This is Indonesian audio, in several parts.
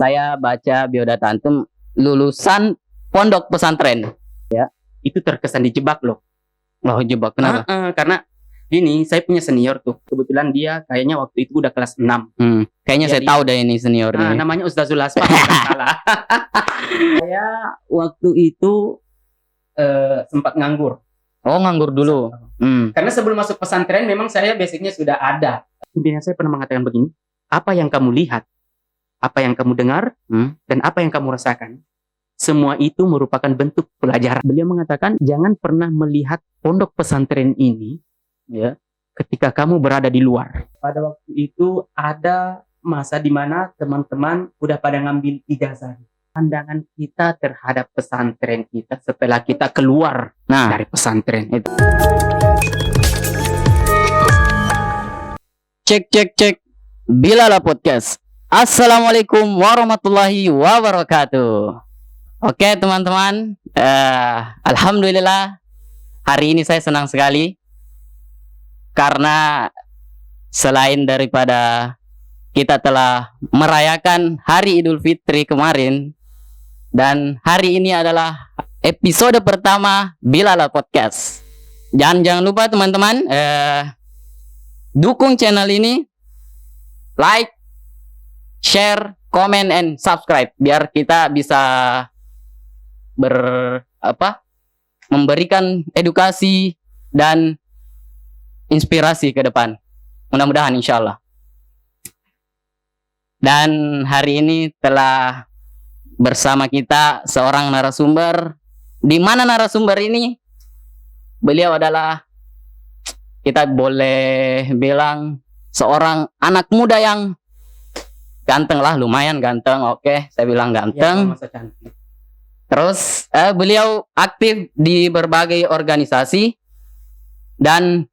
saya baca biodata antum lulusan pondok pesantren. Itu terkesan dijebak loh. Loh, jebak kenapa? Karena gini, saya punya senior tuh. Kebetulan dia kayaknya waktu itu udah kelas 6. Kayaknya saya Jadi- tahu deh ini senior nih. Namanya Ustazul Asma, bukan salah. Saya waktu itu sempat nganggur. Oh, nganggur dulu. Karena sebelum masuk pesantren memang saya basicnya sudah ada. Intinya saya pernah mengatakan begini, apa yang kamu lihat, apa yang kamu dengar, dan apa yang kamu rasakan, semua itu merupakan bentuk pelajaran. Beliau mengatakan, jangan pernah melihat pondok pesantren ini ya ketika kamu berada di luar. Pada waktu itu ada masa di mana teman-teman udah pada ngambil ijazah. Pandangan kita terhadap pesantren kita setelah kita keluar dari pesantren itu. Cek. Bilala Podcast. Assalamualaikum warahmatullahi wabarakatuh. Oke teman-teman, alhamdulillah hari ini saya senang sekali karena selain daripada kita telah merayakan Hari Idul Fitri kemarin, dan hari ini adalah episode pertama Bilala Podcast. Jangan lupa teman-teman, dukung channel ini, like, share, comment, and subscribe biar kita bisa memberikan edukasi dan inspirasi ke depan. Mudah-mudahan insyaallah. Dan hari ini telah bersama kita seorang narasumber, di mana narasumber ini beliau adalah, kita boleh bilang, seorang anak muda yang ganteng lah, lumayan ganteng. Oke, saya bilang ganteng. Masa cantik. Terus beliau aktif di berbagai organisasi, dan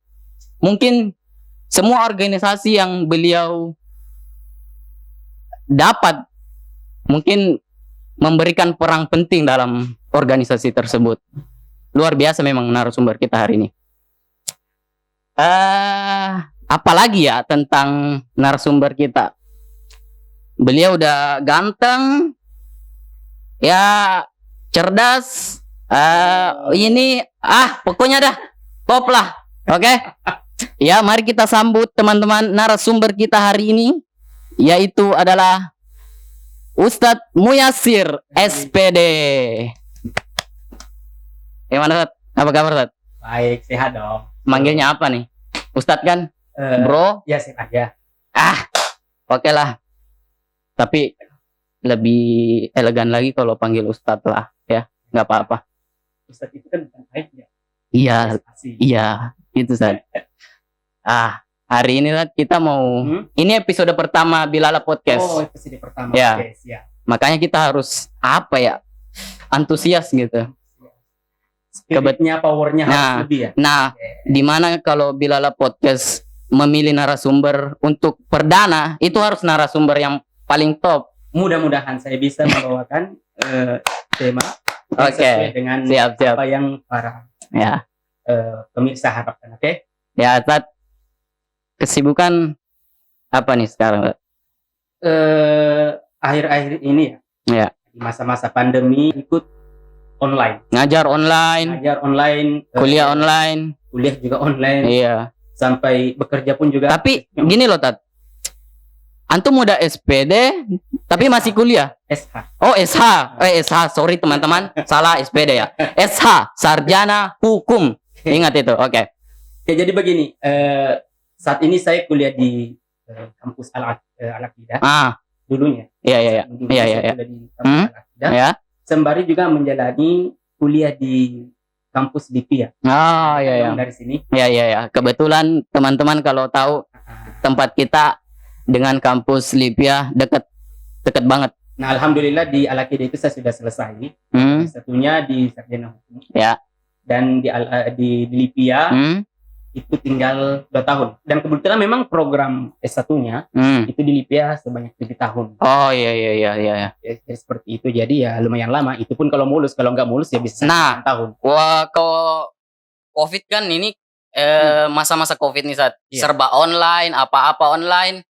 mungkin semua organisasi yang beliau dapat mungkin memberikan peran penting dalam organisasi tersebut. Luar biasa memang narasumber kita hari ini. Apalagi ya tentang narasumber kita. Beliau udah ganteng, ya cerdas, pokoknya dah top lah. Oke. Ya, mari kita sambut teman-teman narasumber kita hari ini, yaitu adalah Ustadz Muyassir SPD. Gimana, Ustadz? Apa kabar, Ustadz? Baik, sehat dong. Manggilnya apa nih? Ustadz kan? Bro? Ya, sehat aja. Oke lah. Tapi lebih elegan lagi kalau panggil Ustadz lah, ya. Nggak apa-apa. Ustadz itu kan bukan baik ya. Iya, itu Ustadz. Hari ini kita mau ini episode pertama Bilala Podcast. Oh, episode pertama. Ya. Oke, siap. Makanya kita harus antusias gitu. Spiritnya, powernya harus lebih ya. Nah, di mana kalau Bilala Podcast memilih narasumber untuk perdana, itu harus narasumber yang paling top. Mudah-mudahan saya bisa membawakan tema Oke. dengan Siap. apa yang para pemirsa harapkan. Oke? Ya, Tat. Kesibukan apa nih sekarang, Tat? Akhir-akhir ini ya. Di masa-masa pandemi ikut online. Ngajar online, kuliah online. Kuliah juga online. Iya. Sampai bekerja pun juga. Tapi gini loh, Tat. Antum udah SPD tapi masih kuliah. SH. Oh, SH. SH, sorry teman-teman. Salah SPD ya. SH, Sarjana Hukum. Ingat itu. Oke. Ya, jadi begini, saat ini saya kuliah di kampus Al-Aqidah. Dulunya. Iya. Kuliah di kampus Al-Aqidah. Ya. Sembari juga menjalani kuliah di kampus Lipia. Iya. Dari sini. Iya. Kebetulan teman-teman kalau tahu tempat kita dengan kampus Lipia dekat banget. Nah, alhamdulillah di Al-Aqidah itu saya sudah selesai. Satunya di Sarjana Hukum. Ya. Dan di Lipia itu tinggal 2 tahun. Dan kebetulan memang program S1-nya itu di Lipia sebanyak 7 tahun. Oh iya. Ya, seperti itu. Jadi ya lumayan lama. Itu pun kalau mulus, kalau nggak mulus ya bisa 9 tahun. Wah, kalau COVID kan ini masa-masa COVID nih, Sat. Serba online, apa-apa online.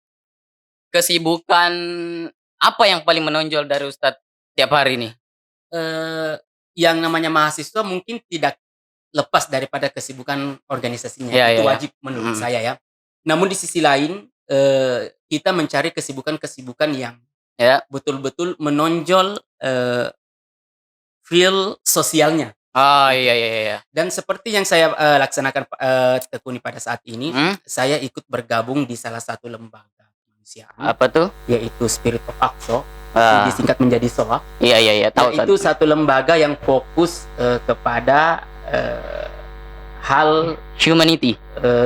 Kesibukan apa yang paling menonjol dari Ustadz tiap hari ini? Yang namanya mahasiswa mungkin tidak lepas daripada kesibukan organisasinya. Ya, Itu ya, ya. wajib menurut saya ya. Namun di sisi lain kita mencari kesibukan-kesibukan yang Ya. betul-betul menonjol feel sosialnya. Oh iya iya iya. Dan seperti yang saya laksanakan tekuni pada saat ini, saya ikut bergabung di salah satu lembaga kemanusiaan. Apa tuh? Yaitu Spirit of Aqsa, disingkat menjadi SOA. Iya iya iya, tahu. Itu satu lembaga yang fokus kepada hal humanity,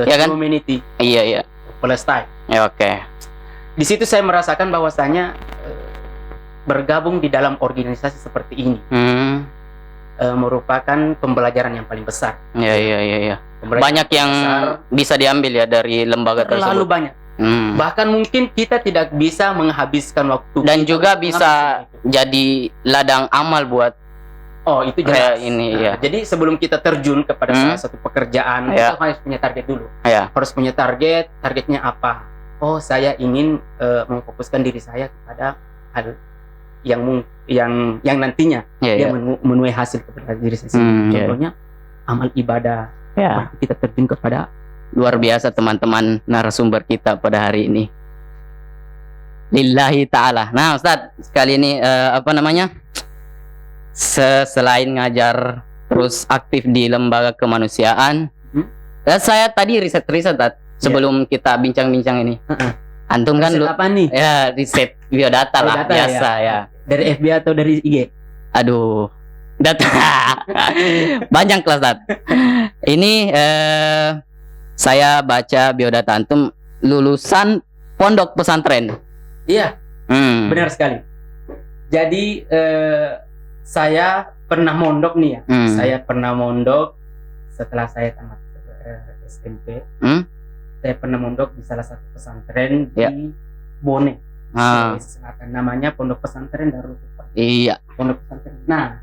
ya kan? Humanity. Iya iya. Palestine. Ya, oke. Di situ saya merasakan bahwasanya bergabung di dalam organisasi seperti ini merupakan pembelajaran yang paling besar. Iya iya iya iya. Banyak yang bisa diambil ya dari lembaga tersebut. Terlalu banyak. Bahkan mungkin kita tidak bisa menghabiskan waktu. Dan juga bisa jadi ladang amal buat itu jelas. Ini ya. Jadi sebelum kita terjun kepada salah satu pekerjaan, kita harus punya target dulu. Harus punya target. Targetnya apa? Oh, saya ingin memfokuskan diri saya kepada hal yang nantinya dia menuai hasil kepada diri saya sendiri. Contohnya amal ibadah. Kita terjun kepada luar biasa teman-teman narasumber kita pada hari ini. Lillahi ta'ala. Nah Ustadz, sekali ini selain ngajar terus aktif di lembaga kemanusiaan, saya tadi riset sebelum kita bincang-bincang ini. Antum kan apa nih? Ya riset biodata lah biasa ya. Dari FB atau dari IG? Aduh, data banyak kelas Ustadz. Ini saya baca biodata antum lulusan pondok pesantren. Iya, benar sekali. Jadi saya pernah mondok nih ya. Saya pernah mondok setelah saya tamat SMP. Saya pernah mondok di salah satu pesantren di Bone, Sulawesi Selatan. Namanya Pondok Pesantren Darul Hikmah. Iya. Pondok pesantren. Nah,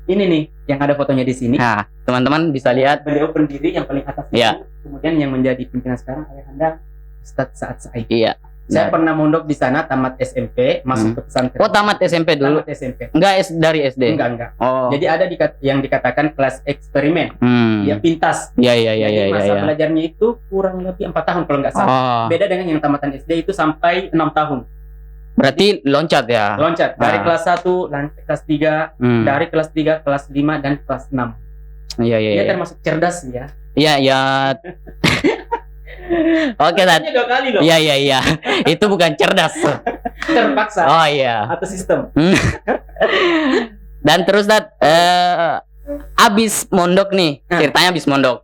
ini nih yang ada fotonya di sini. Nah, teman-teman bisa lihat. Beliau pendiri yang paling atas itu. Kemudian yang menjadi pimpinan sekarang Ayahanda Ustadz Sa'ad Said. Iya. Saya pernah mondok di sana, tamat SMP, masuk ke pesantren. Oh, tamat SMP dulu? Tamat SMP. Enggak dari SD? Enggak. Oh. Jadi ada yang dikatakan kelas eksperimen. Ya, pintas. Iya. Jadi masa belajarnya itu kurang lebih 4 tahun kalau nggak salah. Beda dengan yang tamatan SD itu sampai 6 tahun. Berarti loncat ya? Loncat. Dari kelas 1, lanjut kelas 3, dari kelas 3, kelas 5, dan kelas 6. Iya. Dia termasuk cerdas ya. Iya. Oke, Tat. 2 kali loh. Iya. Itu bukan cerdas. Terpaksa. Oh iya. Atau sistem. Dan terus Tat, abis mondok nih, ceritanya abis mondok.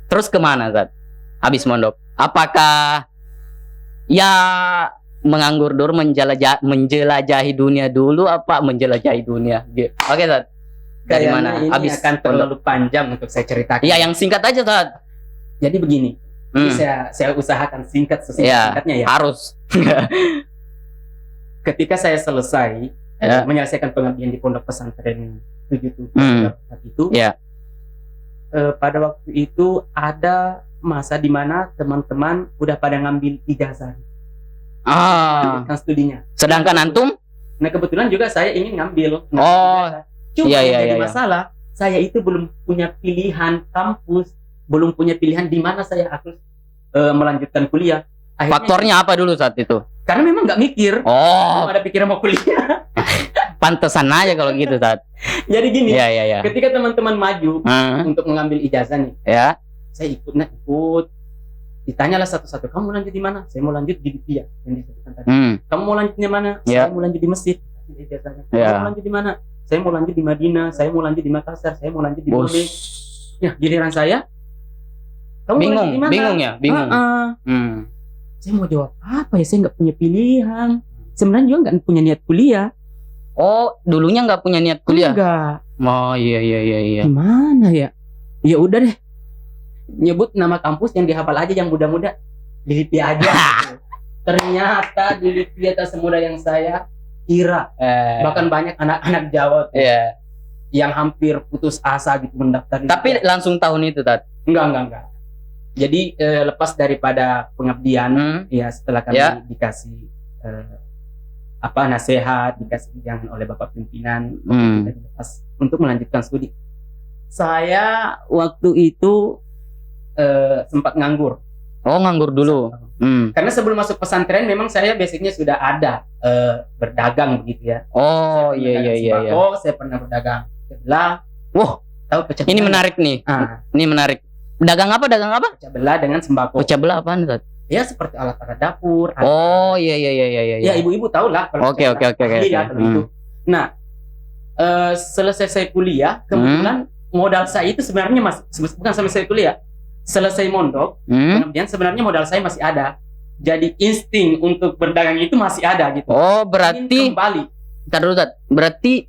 Terus kemana Tat? Abis mondok. Apakah ya menganggur dulu, menjelajahi dunia dulu, apa menjelajahi dunia? Oke Tat. Dari mana? Ini abis akan terlalu panjang untuk saya ceritakan. Iya, yang singkat aja Tat. Jadi begini. Ini saya usahakan singkatnya ya. Harus. Ketika saya selesai menyelesaikan pengabdian di Pondok Pesantren 77 itu, pada waktu itu ada masa di mana teman-teman udah pada ngambil ijazah. Studinya. Sedangkan antum? Nah, kebetulan juga saya ingin ngambil. Cuma jadi masalah, saya itu belum punya pilihan kampus, belum punya pilihan di mana saya harus melanjutkan kuliah. Akhirnya, faktornya apa dulu saat itu? Karena memang nggak mikir. Belum ada pikiran mau kuliah. Pantesan aja kalau gitu saat. Jadi gini. Iya. Ketika teman-teman maju untuk mengambil ijazah nih, saya ikut. Ditanyalah satu-satu, kamu mau lanjut di mana? Saya mau lanjut di Libya yang disebutkan tadi. Kamu mau lanjutnya mana? Saya mau lanjut di Mesir. Kamu mau lanjut di mana? Saya mau lanjut di Madinah. Saya mau lanjut di Makassar. Saya mau lanjut di Bone. Ya, giliran saya. Kamu bingung ya. Saya mau jawab apa ya? Saya nggak punya pilihan. Sebenarnya juga nggak punya niat kuliah. Oh, dulunya nggak punya niat kuliah? Enggak. Oh iya. Gimana ya? Ya udah deh. Nyebut nama kampus yang dihafal aja, yang muda-muda. Di Libya aja. Ternyata di Libya tak semudah yang saya kira. Bahkan banyak anak-anak Jawa yang hampir putus asa gitu mendaftar. Tapi langsung tahun itu, Tat? Enggak. Jadi lepas daripada pengabdian, ya setelah kami dikasih nasihat, dikasih jangan oleh bapak pimpinan, kita dilepas untuk melanjutkan studi. Saya waktu itu sempat nganggur. Oh, nganggur dulu. Karena sebelum masuk pesantren memang saya basicnya sudah ada berdagang begitu ya. Oh, iya. Saya pernah berdagang sebelah. Wah, tahu pecah ini belah? menarik nih. Ini menarik. Dagang apa? Pecah belah dengan sembako. Pecah belah apaan, Ustaz? Ya seperti alat-alat dapur. Oh, iya. Ya ibu-ibu tahu lah. Oke. Iya, kalau itu. Nah, selesai saya kuliah, kebetulan modal saya itu sebenarnya bukan selesai kuliah, selesai mondok, kemudian sebenarnya modal saya masih ada. Jadi insting untuk berdagang itu masih ada gitu. Oh, Ingin berarti kembali. Ntar dulu, Tat. Berarti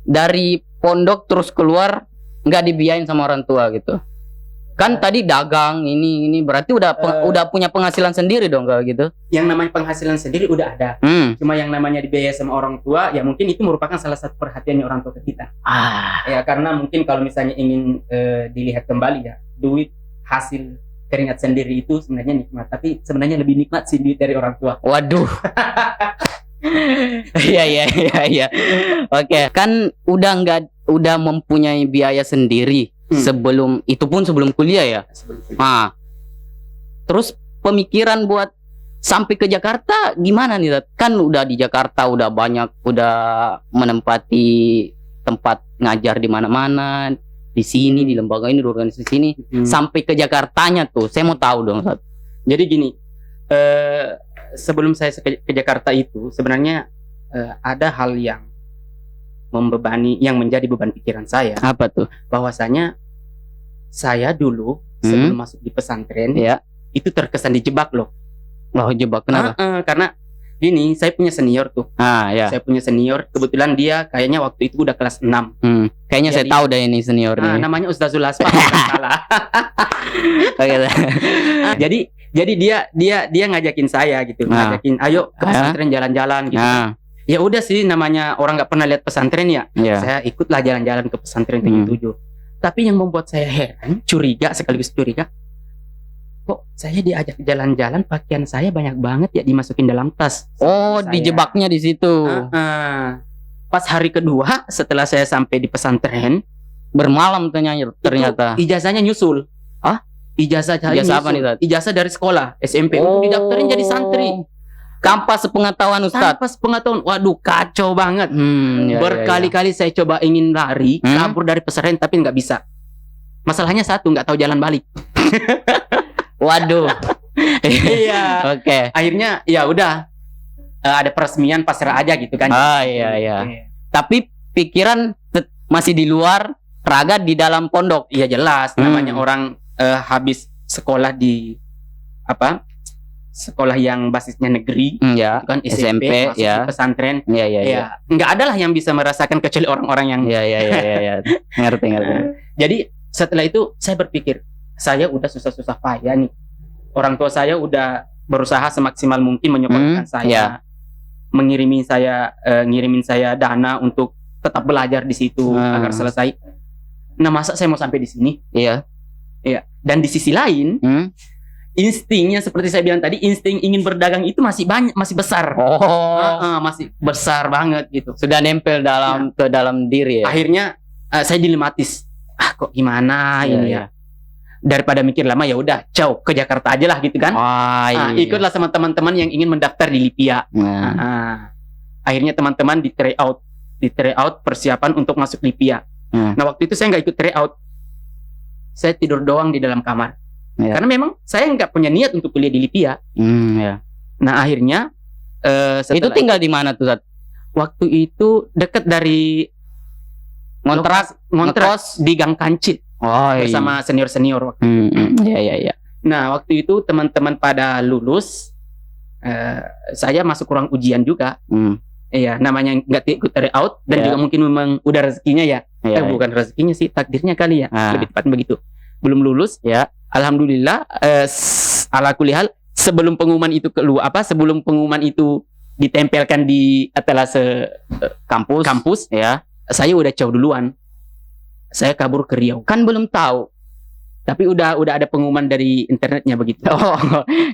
dari pondok terus keluar nggak dibiayain sama orang tua gitu. Kan tadi dagang ini berarti udah punya penghasilan sendiri dong kalau gitu. Yang namanya penghasilan sendiri udah ada. Cuma yang namanya dibiayai sama orang tua, ya mungkin itu merupakan salah satu perhatiannya orang tua ke kita. Ya karena mungkin kalau misalnya ingin dilihat kembali ya, duit hasil keringat sendiri itu sebenarnya nikmat, tapi sebenarnya lebih nikmat sih duit dari orang tua. Waduh. Iya. Oke, kan udah mempunyai biaya sendiri sebelum kuliah ya. Nah, terus pemikiran buat sampai ke Jakarta gimana nih, Tat? Kan udah di Jakarta udah menempati tempat ngajar di mana-mana, di sini di lembaga ini, di organisasi ini, sampai ke Jakartanya tuh saya mau tahu dong, Tat. Jadi gini, sebelum saya ke Jakarta itu sebenarnya ada hal yang membebani, yang menjadi beban pikiran saya. Apa tuh? Bahwasanya saya dulu sebelum masuk di pesantren itu terkesan dijebak loh. Loh, jebak kenapa? Karena gini, saya punya senior tuh. Saya punya senior, kebetulan dia kayaknya waktu itu udah kelas 6. Kayaknya saya tahu dah ini senior nih. Namanya Ustazul Asma. Salah. Jadi dia ngajakin saya gitu, ngajakin ayo ke pesantren jalan-jalan gitu. Ya udah sih, namanya orang nggak pernah lihat pesantren ya. Saya ikutlah jalan-jalan ke pesantren 77. Tapi yang membuat saya heran, sekaligus curiga, kok saya diajak jalan-jalan pakaian saya banyak banget ya dimasukin dalam tas. Oh, dijebaknya di situ. Pas hari kedua setelah saya sampai di pesantren, bermalam ternyata. Ijazahnya nyusul. Ijazah apa nih, Tat? Ijazah dari sekolah SMP untuk didaftarin jadi santri. Tanpa sepengetahuan Ustadz. Tanpa sepengetahuan. Waduh, kacau banget. Berkali-kali saya coba ingin lari, kabur dari pesantren tapi nggak bisa. Masalahnya satu, nggak tahu jalan balik. Waduh. Iya. Oke. Akhirnya ya udah, ada peresmian, pasrah aja gitu kan. Iya. Tapi pikiran masih di luar, raga di dalam pondok. Iya jelas. Namanya orang habis sekolah di sekolah yang basisnya negeri, kan SMP, masuk di pesantren, nggak ada lah yang bisa merasakan kecuali orang-orang yang, ngerti. Jadi setelah itu saya berpikir, saya udah susah-susah payah nih, orang tua saya udah berusaha semaksimal mungkin menyekolahkan saya, ngirimin saya dana untuk tetap belajar di situ agar selesai. Nah, masa saya mau sampai di sini? Iya. Dan di sisi lain, instingnya seperti saya bilang tadi, insting ingin berdagang itu masih besar. Masih besar banget gitu. Sudah nempel ke dalam diri ya. Akhirnya saya dilematis. Kok gimana ini ya? Daripada mikir lama, ya udah, ke Jakarta aja lah gitu kan. Ikutlah sama teman-teman yang ingin mendaftar di Lipia. Akhirnya teman-teman di tryout persiapan untuk masuk Lipia. Nah, waktu itu saya nggak ikut tryout. Saya tidur doang di dalam kamar. Karena memang saya nggak punya niat untuk kuliah di Lipia. Nah, akhirnya itu tinggal di mana tuh, Zat? Waktu itu dekat dari ngontrak di Gang Kancil. Bersama senior-senior waktu itu. Iya. Nah, waktu itu teman-teman pada lulus, saya masuk ruang ujian juga. Iya, namanya nggak ikut tryout dan juga mungkin memang udah rezekinya ya. Bukan rezekinya sih, takdirnya kali ya. Lebih tepat begitu. Belum lulus ya. Alhamdulillah, ala kulihal, sebelum pengumuman itu sebelum pengumuman itu ditempelkan di etalase kampus ya, saya udah jauh duluan. Saya kabur ke Riau. Kan belum tahu Tapi udah ada pengumuman dari internetnya begitu. Oh,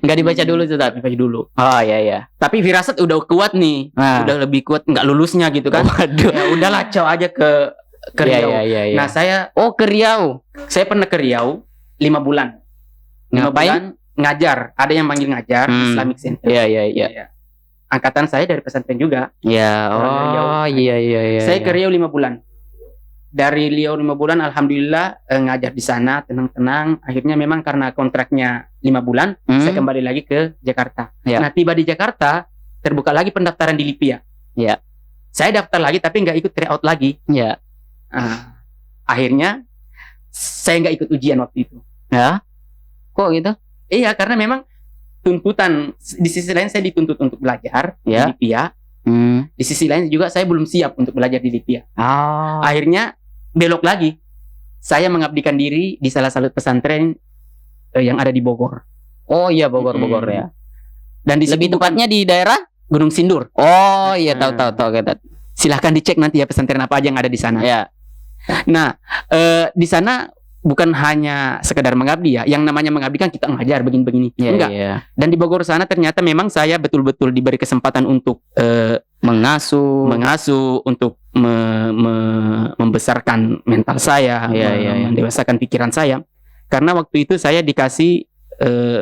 nggak dibaca dulu tuh, Tat? Baca dulu. Oh iya iya. Tapi firasat udah kuat nih, Nah. udah lebih kuat nggak lulusnya gitu kan. Waduh. Ya udahlah, cow aja ke Iya Riau. iya iya. Nah, saya ke Riau. pernah ke Riau 5 bulan. 5 Ngapain? bulan ngajar. Ada yang manggil ngajar Islamic Center. Iya iya iya. Iya. Angkatan saya dari pesantren juga. Ya, oh iya iya iya. Saya ke Riau 5 bulan. Dari Riau 5 bulan, alhamdulillah ngajar di sana tenang-tenang. Akhirnya memang karena kontraknya 5 bulan, saya kembali lagi ke Jakarta. Ya. Nah, tiba di Jakarta, terbuka lagi pendaftaran di Lipia. Ya. Saya daftar lagi, tapi nggak ikut tryout lagi. Ya. Akhirnya saya nggak ikut ujian waktu itu. Ya. Kok gitu? Iya, karena memang tuntutan di sisi lain saya dituntut untuk belajar di Ya. Lipia. Di sisi lain juga saya belum siap untuk belajar di Lipia. Oh. Akhirnya belok lagi. Saya mengabdikan diri di salah satu pesantren yang ada di Bogor. Oh iya Bogor ya. Dan di Lebih situ bukan tepatnya di daerah Gunung Sindur. Oh iya tahu Tat. Silahkan dicek nanti ya pesantren apa aja yang ada di sana. Ya. Nah, di sana bukan hanya sekedar mengabdi ya. Yang namanya mengabdi kan kita ngajar begini-begini. Iya, Enggak. iya. Dan di Bogor sana ternyata memang saya betul-betul diberi kesempatan untuk mengasuh untuk membesarkan mental saya, mendewasakan pikiran saya. Karena waktu itu saya dikasih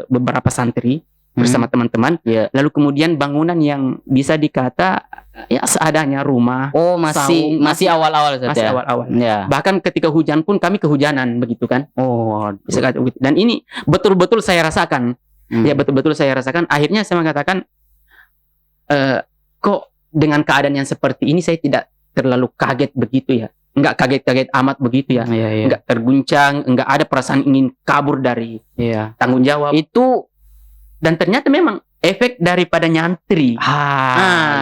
beberapa santri bersama teman-teman. Lalu kemudian bangunan yang bisa dikata ya seadanya, rumah. Oh, masih awal-awal saja. Masih awal-awal. Ya. Bahkan ketika hujan pun kami kehujanan begitu kan. Oh, bisa kata begitu. Dan ini betul-betul saya rasakan. Ya betul-betul saya rasakan. Akhirnya saya mengatakan kok dengan keadaan yang seperti ini saya tidak terlalu kaget begitu ya. Enggak kaget-kaget amat begitu ya. Enggak terguncang, enggak ada perasaan ingin kabur dari tanggung jawab. Itu dan ternyata memang efek daripada nyantri.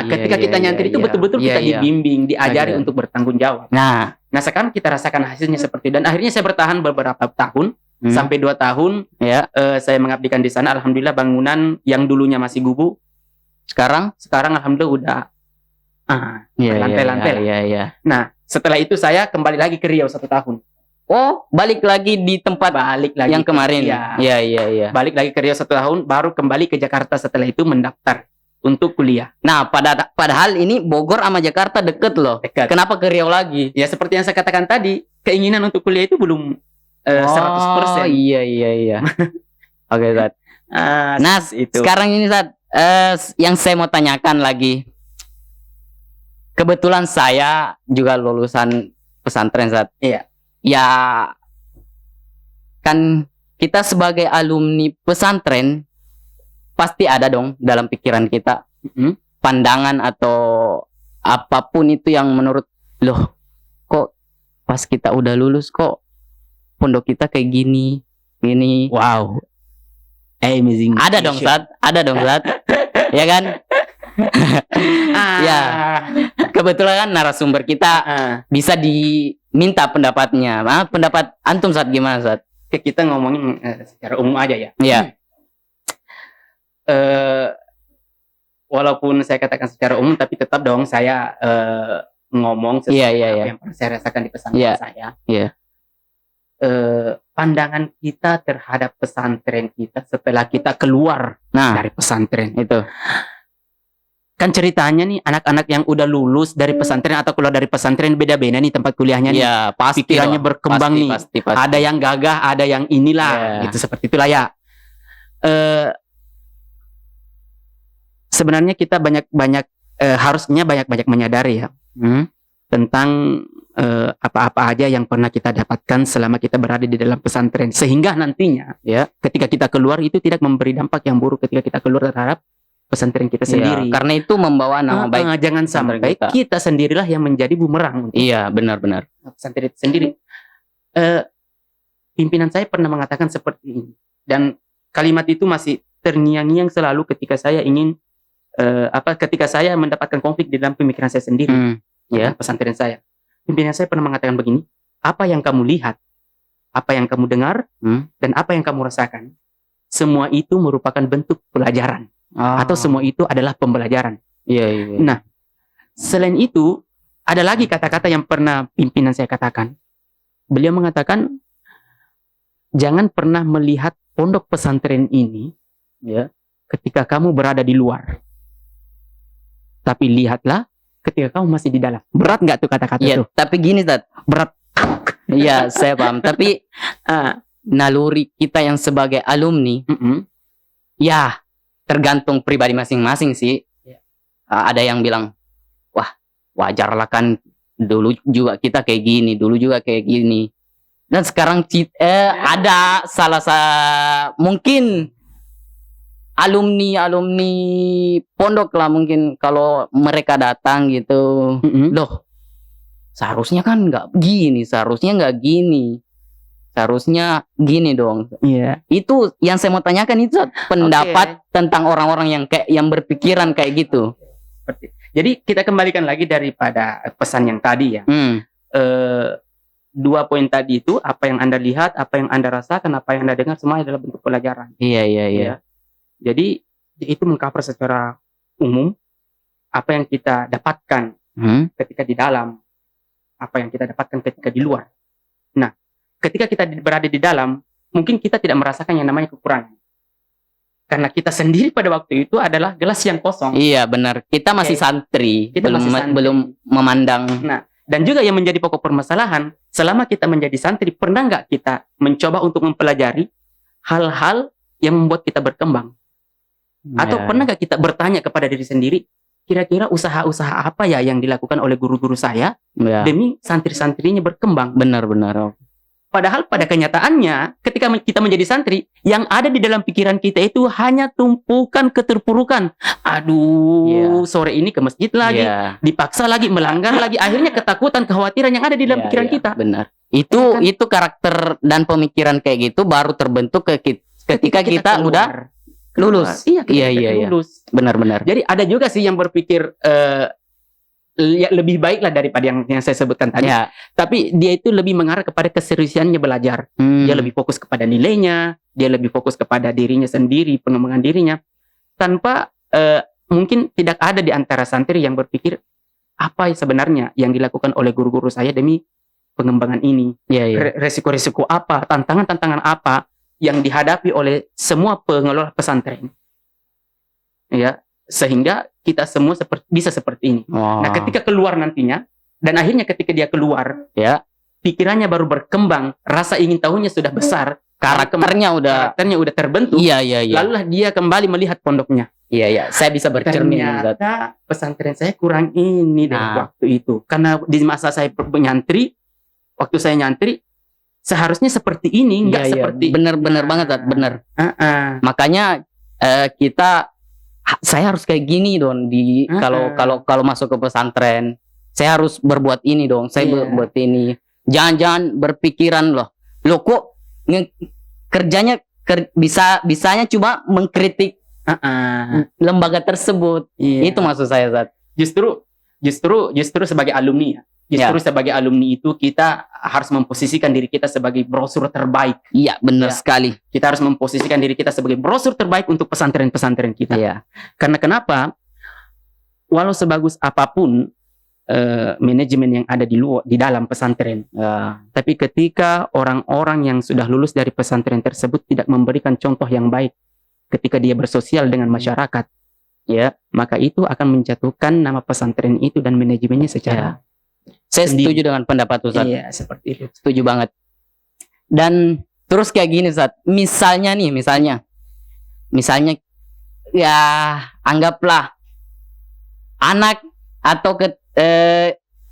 Ketika kita nyantri itu betul-betul kita dibimbing, diajari untuk bertanggung jawab. Nah sekarang kita rasakan hasilnya seperti itu. Dan akhirnya saya bertahan beberapa tahun sampai 2 tahun. Saya mengabdikan di sana. Alhamdulillah bangunan yang dulunya masih gubuk sekarang alhamdulillah udah lantai-lantai. Nah setelah itu saya kembali lagi ke Riau 1 tahun. Oh, balik lagi di tempat yang kemarin. Iya. Balik lagi ke Riau 1 tahun, baru kembali ke Jakarta setelah itu mendaftar untuk kuliah. Nah, padahal ini Bogor sama Jakarta deket loh. Dekat. Kenapa ke Riau lagi? Ya seperti yang saya katakan tadi, keinginan untuk kuliah itu belum 100%. Iya. Oke, Tat. Nah, itu. Sekarang ini Tat, yang saya mau tanyakan lagi. Kebetulan saya juga lulusan pesantren, Tat. Iya. Ya kan kita sebagai alumni pesantren pasti ada dong dalam pikiran kita pandangan atau apapun itu yang menurut loh kok pas kita udah lulus kok pondok kita kayak gini. Wow, amazing. Ada dong Sat ya kan. Ya kebetulan kan narasumber kita bisa diminta pendapatnya. Pendapat antum Sat gimana Sat? Kita ngomongin secara umum aja ya. Iya. Walaupun saya katakan secara umum, tapi tetap dong saya ngomong sesuai apa yang pernah saya rasakan di pesantren saya. Iya. Pandangan kita terhadap pesantren kita setelah kita keluar dari pesantren itu. Kan ceritanya nih anak-anak yang udah lulus dari pesantren atau keluar dari pesantren beda-beda nih tempat kuliahnya nih. Iya, pasti pikirannya berkembang nih. Pasti. Ada yang gagah, ada yang inilah, gitu seperti itulah ya. Sebenarnya kita harusnya banyak menyadari ya tentang apa-apa aja yang pernah kita dapatkan selama kita berada di dalam pesantren, sehingga nantinya ketika kita keluar itu tidak memberi dampak yang buruk ketika kita keluar terhadap pesantren kita sendiri. Karena itu membawa nama baik. Jangan sampai kita sendirilah yang menjadi bumerang. Iya, benar-benar. Pesantren itu sendiri. Pimpinan saya pernah mengatakan seperti ini, dan kalimat itu masih terngiang-ngiang selalu ketika saya ingin ketika saya mendapatkan konflik di dalam pemikiran saya sendiri. Pesantren saya. Pimpinan saya pernah mengatakan begini, apa yang kamu lihat, apa yang kamu dengar, dan apa yang kamu rasakan, semua itu merupakan bentuk pelajaran. Atau semua itu adalah pembelajaran. Iya. Nah, selain itu ada lagi kata-kata yang pernah pimpinan saya katakan. Beliau mengatakan jangan pernah melihat pondok pesantren ini Ya. ketika kamu berada di luar. Tapi lihatlah ketika kamu masih di dalam. Berat nggak tuh kata-kata Iya, tuh? tapi gini Tat. Berat. Iya, saya paham. Tapi Ah, naluri kita yang sebagai alumni, mm-mm. ya tergantung pribadi masing-masing sih. Ya. Ada yang bilang, wah wajar lah kan, dulu juga kita kayak gini, dulu juga kayak gini. Dan sekarang ada mungkin alumni pondok lah, mungkin kalau mereka datang gitu, Mm-mm. loh seharusnya kan nggak gini, seharusnya gini dong. Iya. Itu yang saya mau tanyakan, itu pendapat tentang orang-orang yang berpikiran kayak gitu. Jadi kita kembalikan lagi daripada pesan yang tadi ya. Dua poin tadi itu, apa yang Anda lihat, apa yang Anda rasakan, apa yang Anda dengar, semua adalah bentuk pelajaran. Iya. Ya. Jadi itu mengcover secara umum apa yang kita dapatkan ketika di dalam, apa yang kita dapatkan ketika di luar. Nah, ketika kita berada di dalam, mungkin kita tidak merasakan yang namanya kekurangan. Karena kita sendiri pada waktu itu adalah gelas yang kosong. Iya benar. Kita masih santri, Kita masih santri. belum memandang. Nah, dan juga yang menjadi pokok permasalahan, selama kita menjadi santri, pernah nggak kita mencoba untuk mempelajari hal-hal yang membuat kita berkembang? Atau pernah nggak kita bertanya kepada diri sendiri, kira-kira usaha-usaha apa ya yang dilakukan oleh guru-guru saya demi santri-santrinya berkembang? Benar-benar. Padahal pada kenyataannya, ketika kita menjadi santri, yang ada di dalam pikiran kita itu hanya tumpukan keterpurukan. Aduh, sore ini ke masjid lagi, dipaksa lagi, melanggar lagi, akhirnya ketakutan, kekhawatiran yang ada di dalam pikiran kita. Benar. Itu karakter dan pemikiran kayak gitu baru terbentuk ketika kita udah lulus. Iya. Lulus. Benar-benar. Jadi ada juga sih yang berpikir lebih baik lah daripada yang saya sebutkan tadi. Ya. Tapi dia itu lebih mengarah kepada keseriusannya belajar. Dia lebih fokus kepada nilainya, dia lebih fokus kepada dirinya sendiri, pengembangan dirinya. Tanpa mungkin tidak ada di antara santri yang berpikir apa sebenarnya yang dilakukan oleh guru-guru saya demi pengembangan ini. Resiko-resiko apa, tantangan-tantangan apa yang dihadapi oleh semua pengelola pesantren. Ya, sehingga kita semua bisa seperti ini. Nah, ketika keluar nantinya, dan akhirnya ketika dia keluar, pikirannya baru berkembang, rasa ingin tahunya sudah besar, karakternya udah terbentuk. Iya. Lalu dia kembali melihat pondoknya. Iya. Saya bisa bercermin. Ternyata pesantren saya kurang ini dari waktu itu. Karena di masa saya nyantri, waktu saya nyantri, seharusnya seperti ini, enggak seperti. Bener banget, bener. Makanya saya harus kayak gini dong kalau masuk ke pesantren. Saya harus berbuat ini dong. Saya berbuat ini. Jangan berpikiran loh kok bisanya cuma mengkritik lembaga tersebut. Itu maksud saya, Zat. Justru sebagai alumni ya. Sebagai alumni itu kita harus memposisikan diri kita sebagai brosur terbaik. Iya, benar sekali. Kita harus memposisikan diri kita sebagai brosur terbaik untuk pesantren-pesantren kita. Iya. Karena kenapa? Walau sebagus apapun manajemen yang ada di dalam pesantren, tapi ketika orang-orang yang sudah lulus dari pesantren tersebut tidak memberikan contoh yang baik ketika dia bersosial dengan masyarakat, maka itu akan menjatuhkan nama pesantren itu dan manajemennya secara Saya setuju dengan pendapat Ustaz. Iya, seperti itu. Setuju banget. Dan terus kayak gini, Ustaz. Misalnya ya anggaplah anak atau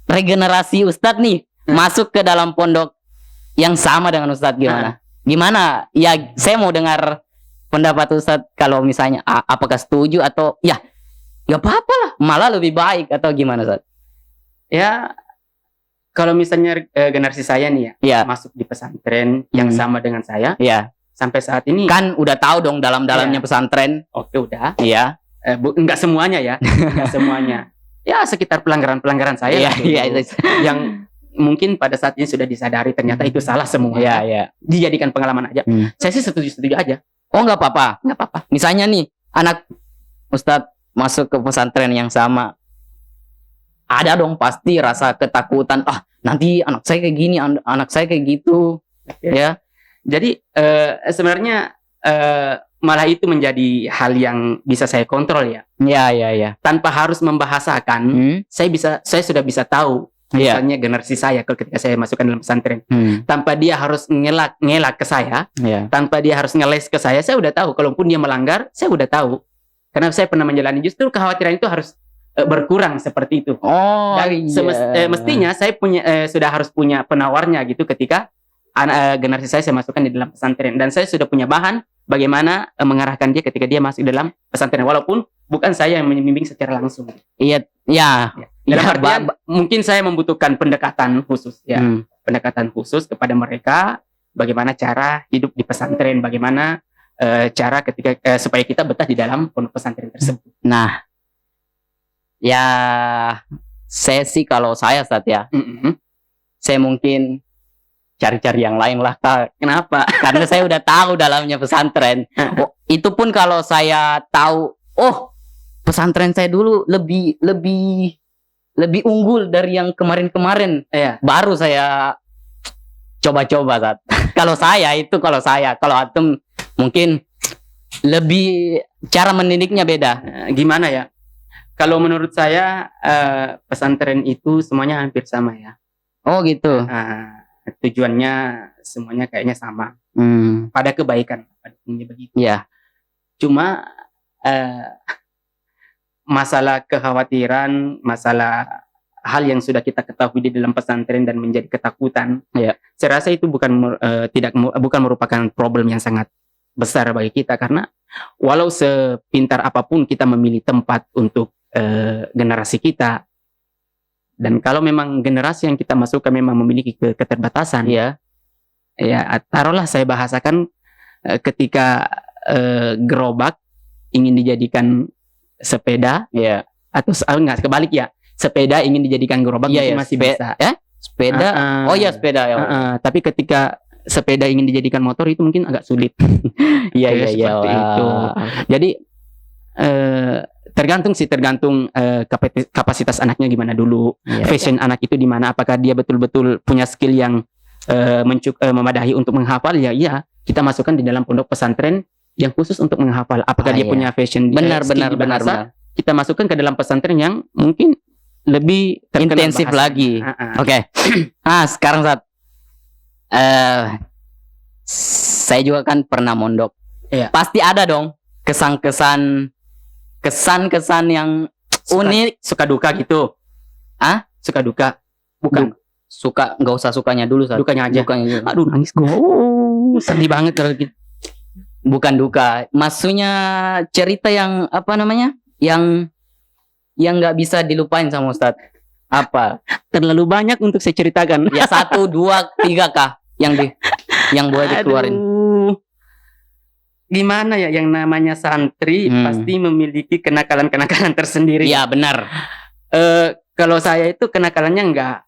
regenerasi Ustadz nih masuk ke dalam pondok yang sama dengan Ustadz, gimana? Ya saya mau dengar pendapat Ustadz kalau misalnya apakah setuju atau ya nggak apa-apa lah, malah lebih baik atau gimana, Ustadz? Ya kalau misalnya generasi saya nih masuk di pesantren yang sama dengan saya, sampai saat ini kan udah tahu dong dalam-dalamnya pesantren. Oke, udah. Iya. Enggak semuanya ya, enggak semuanya. Ya sekitar pelanggaran-pelanggaran saya yang mungkin pada saat ini sudah disadari ternyata itu salah semua. Dijadikan pengalaman aja. Saya sih setuju aja. Oh, nggak apa-apa. Nggak apa-apa. Misalnya nih anak Ustadz masuk ke pesantren yang sama, ada dong pasti rasa ketakutan. Nanti anak saya kayak gini, anak saya kayak gitu. Ya. Jadi sebenarnya malah itu menjadi hal yang bisa saya kontrol ya. Ya. Tanpa harus membahasakan, saya sudah bisa tahu Iya. misalnya generasi saya ketika saya masukkan dalam pesantren. Hmm. Tanpa dia harus ngelak ke saya, Ya. tanpa dia harus ngeles ke saya udah tahu. Kalaupun dia melanggar, saya udah tahu. Karena saya pernah menjalani, justru kekhawatiran itu harus berkurang seperti itu. Oh, Dan mestinya saya sudah harus punya penawarnya gitu ketika generasi saya masukkan di dalam pesantren, dan saya sudah punya bahan bagaimana mengarahkan dia ketika dia masuk dalam pesantren, walaupun bukan saya yang membimbing secara langsung. Iya, ya. Dalam Ya, artian mungkin saya membutuhkan pendekatan khusus ya, pendekatan khusus kepada mereka, bagaimana cara hidup di pesantren, bagaimana cara ketika supaya kita betah di dalam pondok pesantren tersebut. Nah, ya saya sih kalau saya saat ya, saya mungkin cari-cari yang lain lah, Kak. Kenapa? Karena saya udah tahu dalamnya pesantren. Itu pun kalau saya tahu, pesantren saya dulu lebih unggul dari yang kemarin-kemarin. Iya. Baru saya coba-coba saat. Kalau Atem mungkin lebih cara mendidiknya beda. Gimana ya? Kalau menurut saya pesantren itu semuanya hampir sama ya. Oh gitu. Tujuannya semuanya kayaknya sama. Pada kebaikan, pada begitu. Ya. Cuma masalah kekhawatiran, masalah hal yang sudah kita ketahui di dalam pesantren dan menjadi ketakutan. Ya. Saya rasa itu bukan merupakan problem yang sangat besar bagi kita, karena walau sepintar apapun kita memilih tempat untuk generasi kita, dan kalau memang generasi yang kita masukkan memang memiliki keterbatasan, ya taruhlah saya bahasakan ketika gerobak ingin dijadikan sepeda, ya, atau enggak kebalik ya, sepeda ingin dijadikan gerobak, masih bisa. Sepeda. Sepeda ya. Tapi ketika sepeda ingin dijadikan motor itu mungkin agak sulit. Iya. Seperti itu. Jadi tergantung kapasitas anaknya gimana dulu, fashion anak itu di mana, apakah dia betul-betul punya skill yang memadai untuk menghafal, ya kita masukkan di dalam pondok pesantren yang khusus untuk menghafal. Apakah dia punya fashion benar, kita masukkan ke dalam pesantren yang mungkin lebih intensif lagi. Oke. Sekarang saat saya juga kan pernah mondok. Iya. Pasti ada dong kesan-kesan yang unik, suka duka gitu. Suka duka. Bukan. Suka, nggak usah sukanya dulu, Sat. Dukanya aja. Aduh, nangis gue. Sedih banget kalau gitu. Bukan duka, maksudnya cerita yang apa namanya, yang nggak bisa dilupain sama Ustadz. Apa? Terlalu banyak untuk saya ceritakan. Ya 1, 2, 3 kah yang boleh dikeluarin. Gimana ya, yang namanya santri pasti memiliki kenakalan-kenakalan tersendiri. Iya benar. Kalau saya itu kenakalannya enggak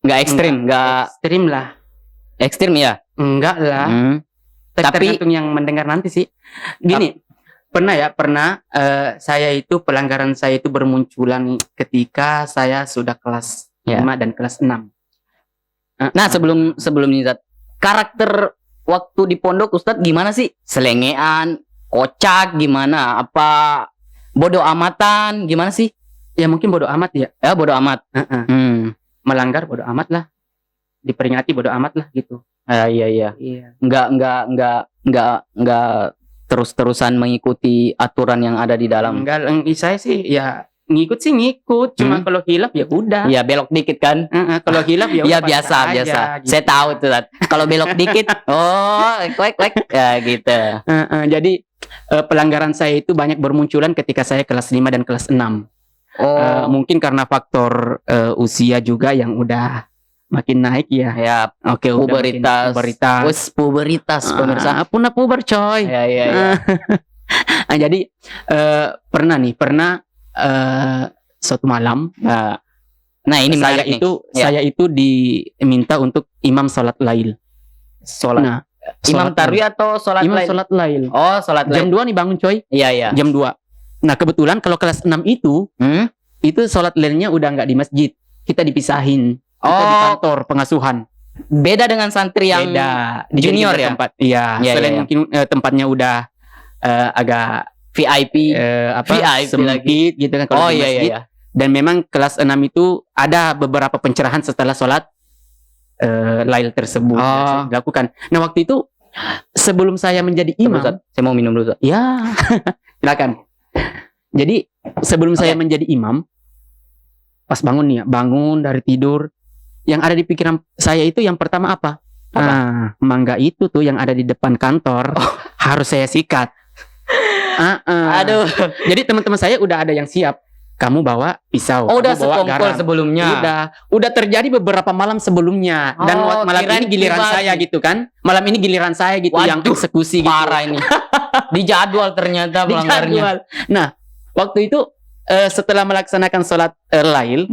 ekstrim, ekstrim lah. Ekstrim ya? Enggak lah. Tapi tergantung yang mendengar nanti sih. Gini, pernah saya itu pelanggaran saya itu bermunculan ketika saya sudah kelas 5 dan kelas 6. Nah, sebelum ini, Zat, karakter waktu di pondok Ustadz gimana sih? Selengean, kocak gimana? Apa bodoh amatan gimana sih? Ya mungkin bodoh amat ya. Ya bodoh amat. Melanggar bodoh amat lah. Diperingati bodoh amat lah gitu. Iya. Enggak terus-terusan mengikuti aturan yang ada di dalam. Enggak, saya sih ya ngikut. Cuma kalau hilaf ya udah. Iya, belok dikit kan. Kalau hilaf ya udah. Biasa. Gitu. Saya tahu tuh. Kalau belok dikit, ya gitu. Jadi pelanggaran saya itu banyak bermunculan ketika saya kelas 5 dan kelas 6. Mungkin karena faktor usia juga yang udah makin naik ya. Ya, oke, puberitas. Puberitas pemirsa. Punah puber coy. Ya. Jadi pernah suatu malam. Nah, ini saya itu diminta untuk imam salat lail. Imam tarwi atau salat lail? Imam salat lail. Oh, salat lail. Jam 2 nih bangun coy. Iya. Jam 2. Nah, kebetulan kalau kelas 6 itu salat lailnya udah nggak di masjid. Kita dipisahin. Kita di kantor pengasuhan. beda dengan santri yang beda junior Dijadikan ya? tempat. Iya, Iya, selain iya. mungkin tempatnya udah agak VIP. VIP sempit gitu kan kalau Oh di iya masjid. iya. Dan memang kelas 6 itu ada beberapa pencerahan setelah sholat lail tersebut Oh. dilakukan. Nah waktu itu sebelum saya menjadi imam, Ustaz, saya mau minum dulu Ustaz. ya silakan. Jadi sebelum saya menjadi imam, pas bangun nih, ya, bangun dari tidur, yang ada di pikiran saya itu yang pertama apa? Apa? Mangga itu tuh yang ada di depan kantor harus saya sikat. Aduh. Jadi teman-teman saya udah ada yang siap. Kamu bawa pisau. Oh, udah kamu bawa sekongkol garam. sebelumnya. Udah terjadi beberapa malam sebelumnya dan Oh, malam kirain ini giliran pribadi. saya gitu kan. Malam ini giliran saya gitu yang Waduh, eksekusi gitu. Parah ini. Di jadwal ternyata Di pelanggarnya. jadwal. Nah, waktu itu setelah melaksanakan sholat lail,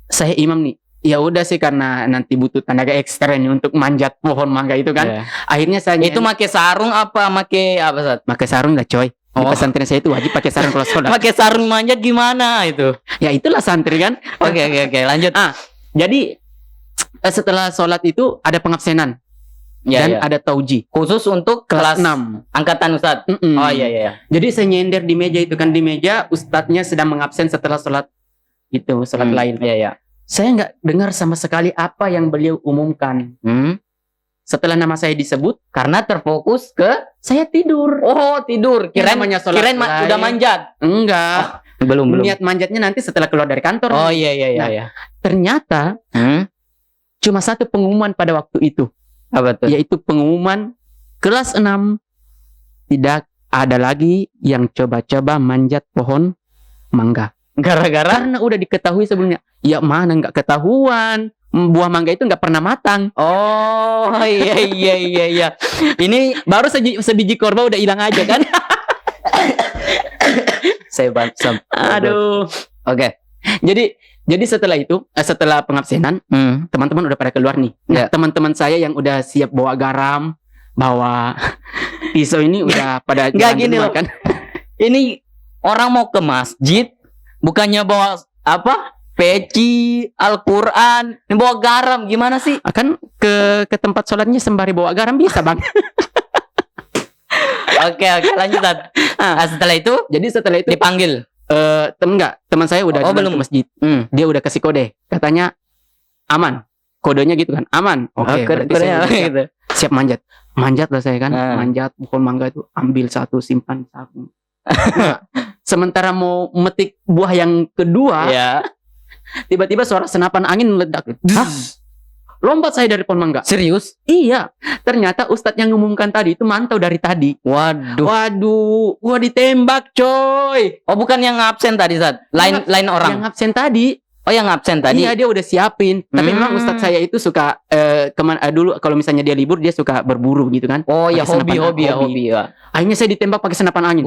saya imam nih. Ya udah sih karena nanti butuh tenaga ekstern nih untuk manjat pohon mangga itu kan. Iya. Akhirnya saya Itu make sarung apa make apa Ustaz? pakai sarung lah coy. Di Oh. pesantren saya itu wajib pakai sarung kalau sholat. Make sarung manjat gimana itu? Ya itulah santri kan. Oke, lanjut. Jadi setelah sholat itu ada pengabsenan Ya, dan ya. ada tauji Khusus untuk kelas kelas 6. angkatan Ustaz. Oh iya. Jadi saya nyender di meja itu kan, di meja ustadznya sedang mengabsen setelah sholat itu, sholat lain. Iya. Saya nggak dengar sama sekali apa yang beliau umumkan. Setelah nama saya disebut, Karena terfokus ke saya tidur. oh tidur. Ya, Kirain namanya sholat kirain lain. udah manjat. Enggak. Belum. Niat manjatnya nanti setelah keluar dari kantor. Oh iya. Nah. Ternyata cuma satu pengumuman pada waktu itu, Apa tuh? yaitu pengumuman kelas 6 tidak ada lagi yang coba-coba manjat pohon mangga. Gara-gara Karena udah diketahui sebelumnya. Ya mana nggak ketahuan. Buah mangga itu nggak pernah matang. oh iya. Ini Baru sebiji korma udah hilang aja kan. saya bantu. Aduh. Oke. Jadi setelah itu, setelah pengabsenan, teman-teman udah pada keluar nih. Nah, Ya. teman-teman saya yang udah siap bawa garam, bawa pisau ini udah pada Nggak jalan gini duluan loh. kan. Ini orang mau ke masjid bukannya bawa apa? Peci, Al-Qur'an, ini bawa garam gimana sih? Akan ke tempat sholatnya sembari bawa garam bisa bang. Oke, lanjut. Tat. Setelah itu Jadi setelah itu dipanggil. teman saya udah Oh, jalan belum. ke masjid. Dia udah kasih kode, katanya aman. Kodenya gitu kan, aman. Oke, berarti saya udah siap, gitu. siap manjat lah saya kan. Ah. Manjat pohon mangga itu, ambil satu, simpan satu. Nah, sementara mau metik buah yang kedua, Ya. tiba-tiba suara senapan angin meledak. Hah? Lompat saya dari pohon mangga. Serius? Iya, ternyata ustadz yang ngumumkan tadi itu mantau dari tadi. Waduh. Waduh, gua ditembak coy. Oh, bukan yang absen tadi, Sat. Lain orang. Yang absen tadi. Oh, yang absen tadi. Iya, dia udah siapin. Tapi memang ustadz saya itu suka dulu kalau misalnya dia libur dia suka berburu gitu kan. Oh, ya Pakai senapan hobi ya. Akhirnya saya ditembak pakai senapan angin.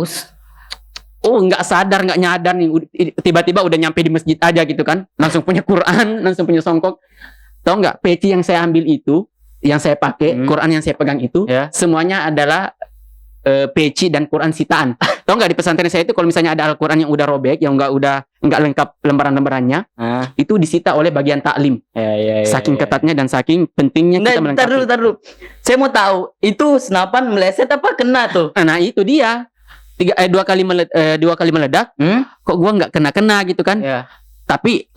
Oh, nggak sadar, nggak nyadar nih. Tiba-tiba udah nyampe di masjid aja gitu kan. Langsung punya Quran, langsung punya songkok. Tahu nggak, peci yang saya ambil itu, yang saya pakai, Quran yang saya pegang itu, Ya. semuanya adalah peci dan Quran sitaan. Tahu nggak, di pesantren saya itu kalau misalnya ada Al-Quran yang udah robek, yang nggak lengkap lembaran-lembarannya, itu disita oleh bagian taklim. Ya. Saking ketatnya dan saking pentingnya kita Ntar melengkapi. dulu. Saya mau tahu, itu senapan meleset apa kena tuh? Nah itu dia. Dua kali meledak, kok gua nggak kena gitu kan? Ya. Tapi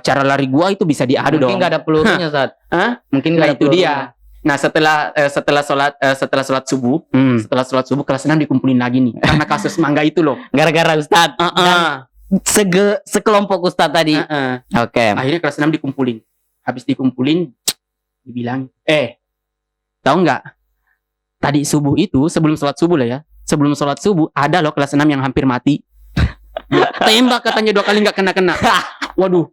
cara lari gua itu bisa diadu Mungkin dong. nggak ada pelurunya, Sat. Hah? Mungkin Nah nggak ada itu pelurunya. dia. Nah setelah sholat subuh, setelah sholat subuh kelas 6 dikumpulin lagi nih karena kasus mangga itu loh. Gara-gara Ustad. Dan sekelompok Ustad tadi. Oke. Akhirnya kelas 6 dikumpulin. Habis dikumpulin, dibilang, tahu nggak? Tadi subuh itu sebelum sholat subuh lah ya. Sebelum sholat subuh ada loh kelas 6 yang hampir mati. Tembak katanya 2 kali nggak kena. Waduh,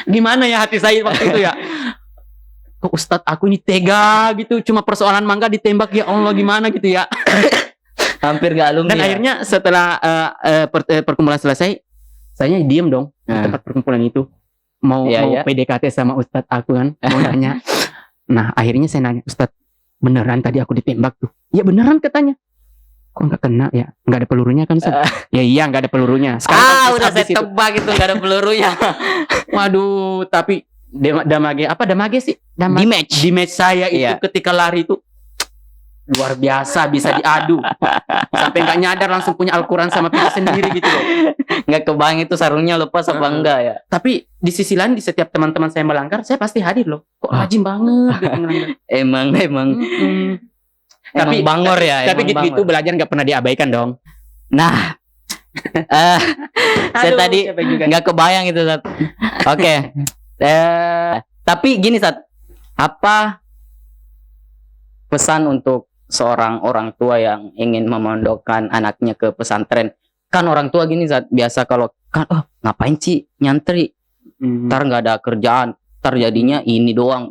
gimana ya hati saya waktu itu ya? Kok Ustadz aku ini tega gitu, cuma persoalan mangga ditembak, ya Allah gimana gitu ya. Hampir gak alumni. Dan akhirnya setelah perkumpulan selesai, saya diem dong di tempat perkumpulan itu. Mau PDKT sama Ustadz aku kan, mau nanya. Nah akhirnya saya nanya, Ustadz beneran tadi aku ditembak tuh? Ya beneran katanya. Kok nggak kena ya? Nggak ada pelurunya kan Ustadz? Ya iya nggak ada pelurunya. Sekarang kan udah habis saya tebak itu gak ada pelurunya. Waduh, tapi Damage sih? Di match. Di match saya itu Iya. ketika lari itu luar biasa, bisa diadu. Sampai nggak nyadar langsung punya Al-Quran sama pita sendiri gitu loh. Nggak kebayang itu sarungnya lepas apa enggak ya. Tapi di sisi lain, di setiap teman-teman saya melanggar, saya pasti hadir loh. Kok rajin banget gitu ngelanggar. Emang Tapi bangor ya. Tapi emang gitu bangor. belajar nggak pernah diabaikan dong. Nah, saya Aduh, tadi capek juga. nggak kebayang itu, Sat. Oke. Tapi gini, Sat. Apa pesan untuk seorang orang tua yang ingin memondokkan anaknya ke pesantren? Kan orang tua gini, Sat, biasa kalau kan ngapain sih nyantri? Ntar nggak ada kerjaan, ntar jadinya ini doang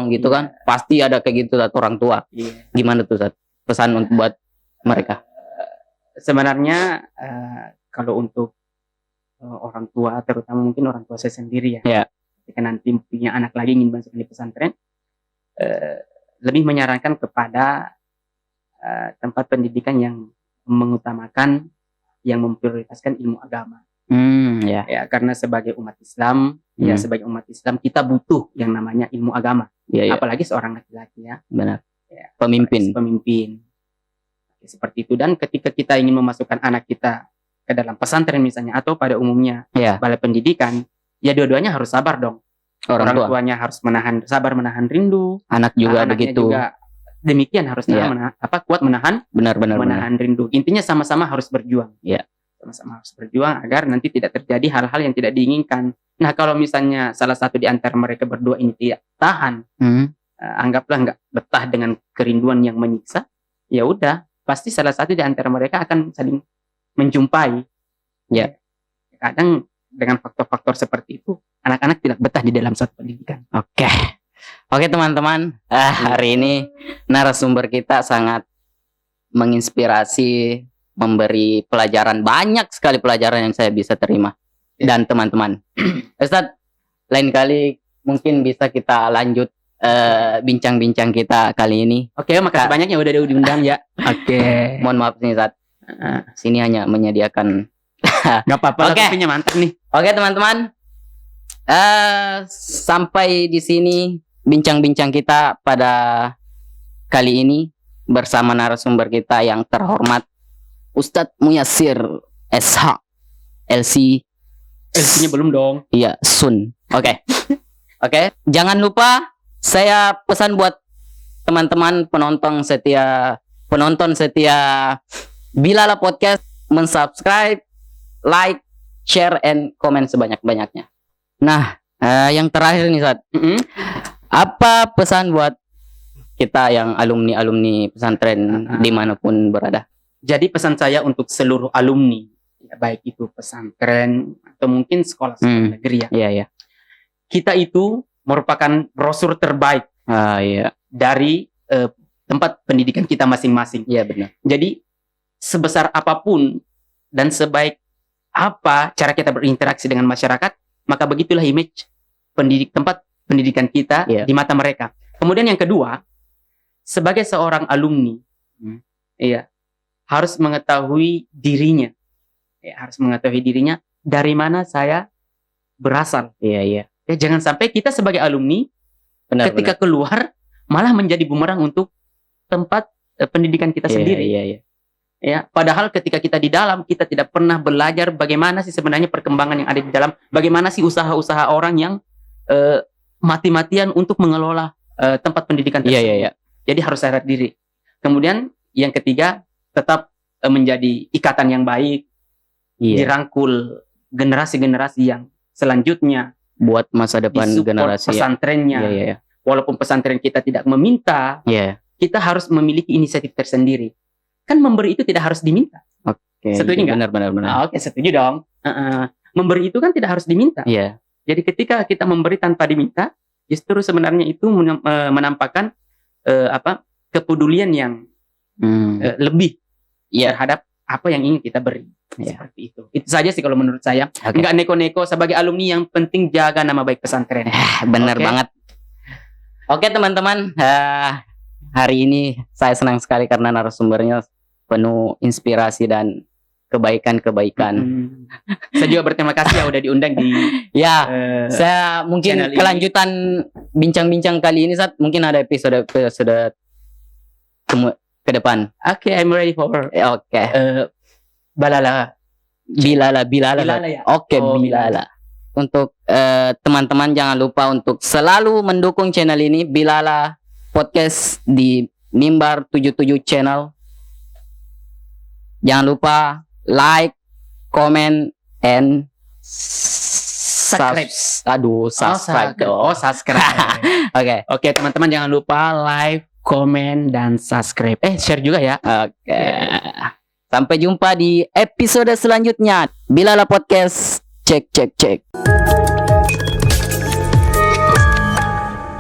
gitu kan. Pasti ada kayak gitu, Sat, orang tua. Iya. Gimana tuh, Sat? Pesan untuk buat mereka? Sebenarnya kalau untuk orang tua, terutama mungkin orang tua saya sendiri ya, Ya. ketika nanti punya anak lagi ingin masuk di pesantren, lebih menyarankan kepada tempat pendidikan yang mengutamakan, yang memprioritaskan ilmu agama. Ya. Ya, karena sebagai umat Islam, ya sebagai umat Islam kita butuh yang namanya ilmu agama. Ya. Apalagi seorang laki-laki ya. Benar. Ya, Pemimpin. Seperti itu. Dan ketika kita ingin memasukkan anak kita ke dalam pesantren misalnya, atau pada umumnya Ya. balai pendidikan, ya dua-duanya harus sabar dong. Orang tua. Tuanya harus sabar menahan rindu. Anak juga Anaknya begitu. juga demikian, harus Iya. kuat menahan Benar. menahan rindu. Intinya sama-sama harus berjuang. Iya. Sama-sama harus berjuang agar nanti tidak terjadi hal-hal yang tidak diinginkan. Nah, kalau misalnya salah satu di antara mereka berdua ini tidak tahan, anggaplah nggak betah dengan kerinduan yang menyiksa, ya udah, pasti salah satu di antara mereka akan saling menjumpai. Ya. Kadang dengan faktor-faktor seperti itu, anak-anak tidak betah di dalam suatu pendidikan. Oke teman-teman, hari ini narasumber kita sangat menginspirasi, memberi pelajaran, banyak sekali pelajaran yang saya bisa terima. Dan teman-teman, Ustadz, lain kali mungkin bisa kita lanjut bincang-bincang kita kali ini. Oke, makasih banyak yang udah diundang ya. Oke. Mohon maaf nih, Ustadz, sini hanya menyediakan. Nggak apa-apa, Oke. kopinya mantap nih. Oke teman-teman, sampai di sini bincang-bincang kita pada kali ini bersama narasumber kita yang terhormat Ustadz Muyassir SH LC. LC-nya belum dong. Iya, Sun. Oke. Jangan lupa saya pesan buat teman-teman penonton setia Bilala Podcast, mensubscribe, like, share, and comment sebanyak-banyaknya. Nah, yang terakhir nih, Sat. Apa pesan buat kita yang alumni pesantren dimanapun berada? Jadi pesan saya untuk seluruh alumni, ya, baik itu pesantren atau mungkin sekolah negeri ya. Iya. Kita itu merupakan brosur terbaik Iya. dari tempat pendidikan kita masing-masing. Iya, benar. Jadi sebesar apapun dan sebaik apa cara kita berinteraksi dengan masyarakat, maka begitulah image tempat pendidikan kita di mata mereka. Kemudian yang kedua, sebagai seorang alumni, harus mengetahui dirinya. Harus mengetahui dirinya dari mana saya berasal. Iya. Ya, jangan sampai kita sebagai alumni ketika keluar malah menjadi bumerang untuk tempat pendidikan kita sendiri. Iya. Ya, padahal ketika kita di dalam, kita tidak pernah belajar bagaimana sih sebenarnya perkembangan yang ada di dalam, bagaimana sih usaha-usaha orang yang mati-matian untuk mengelola tempat pendidikan tersebut. Iya. Jadi harus sadar diri. Kemudian yang ketiga, tetap menjadi ikatan yang baik, dirangkul generasi-generasi yang selanjutnya buat masa depan generasi pesantrennya. Iya. Walaupun pesantren kita tidak meminta, kita harus memiliki inisiatif tersendiri. Kan memberi itu tidak harus diminta. Oke. Setuju nggak? Benar. Oke, setuju dong. Memberi itu kan tidak harus diminta. Iya. Jadi ketika kita memberi tanpa diminta, justru sebenarnya itu menampakkan kepedulian yang lebih terhadap apa yang ingin kita beri. Seperti itu. Itu saja sih kalau menurut saya. Nggak neko-neko, sebagai alumni yang penting jaga nama baik pesantren. Benar banget. Oke teman-teman, hari ini saya senang sekali karena narasumbernya penuh inspirasi dan kebaikan-kebaikan. Saya juga berterima kasih ya udah diundang di Ya, eh, saya mungkin channel ini. kelanjutan bincang-bincang kali ini saat mungkin ada episode ke depan. Oke, I'm ready for Oke. Balala. Bilala. Bilala ya? Oke, Oh, Bilala. Untuk teman-teman jangan lupa untuk selalu mendukung channel ini Bilala Podcast di Mimbar 77 channel. Jangan lupa like, comment, and Subscribe. subscribe. Subscribe. Oke. Oke, teman-teman jangan lupa like, komen, dan subscribe. Share juga ya. Oke. Sampai jumpa di episode selanjutnya. Bilala Podcast. Cek.